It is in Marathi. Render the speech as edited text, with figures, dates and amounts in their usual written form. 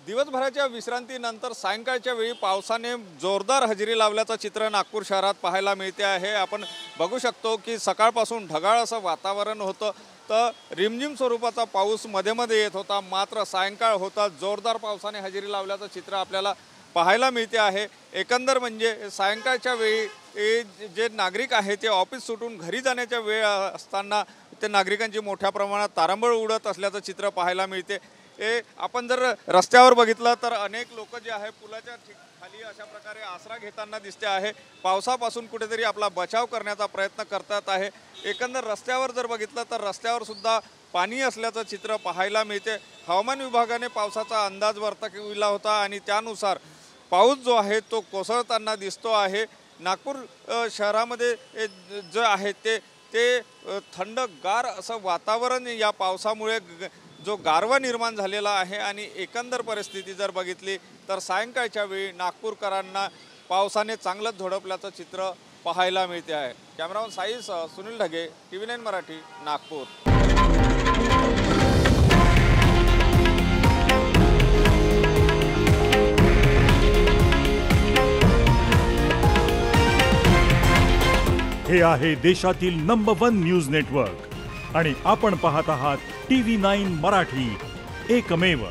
दिवसभराच्या विश्रांतीनंतर सायंकाळच्या वेळी पावसाने जोरदार हजेरी लावल्याचं चित्र नागपूर शहरात पाहायला मिळते आहे। आपण बघू शकतो की सकाळपासून ढगाळ असं वातावरण होतं, तर रिमझिम स्वरूपाचा पाऊस मध्ये मध्ये येत होता, मात्र सायंकाळ होता जोरदार पावसाने हजेरी लावल्याचं चित्र आपल्याला पाहायला मिळते आहे। एकंदर म्हणजे सायंकाळच्या वेळी जे नागरिक आहे ते ऑफिस सुटून घरी जाण्याच्या वेळ असताना ते नागरिकांची मोठ्या प्रमाणात तारांबळ उडत असल्याचं चित्र पाहायला मिळते। आपण जर रस्त्यावर बघितलं तर अनेक लोक जे आहे पुलाच्या खाली अशा प्रकारे आसरा घेताना दिसते आहे, पावसापासून कुठेतरी आपला बचाव करण्याचा प्रयत्न करतात आहे। एकंदर रस्त्यावर जर बघितलं तर रस्त्यावर सुद्धा पाणी असल्याचं चित्र पाहायला मिळते। हवामान विभागाने पावसाचा अंदाज वर्तविला होता आणि त्यानुसार पाऊस जो आहे तो कोसळताना दिसतो आहे। नागपूर शहरामध्ये जे आहे ते थंडगार असं वातावरण या पावसामुळे जो गारवा निर्माण झालेला आहे आणि एकंदर परिस्थिती जर बघितली तर सायंकाळच्या वेळी नागपूरकरांना पावसाने चांगलंच झोडपल्याचं चित्र पाहायला मिळते आहे। कॅमेरामन साईसह सुनील ढगे, TV9 मराठी, नागपूर। हे आहे देशातील नंबर 1 न्यूज नेटवर्क आणि आपण पाहत आहात TV9 मराठी, एकमेव।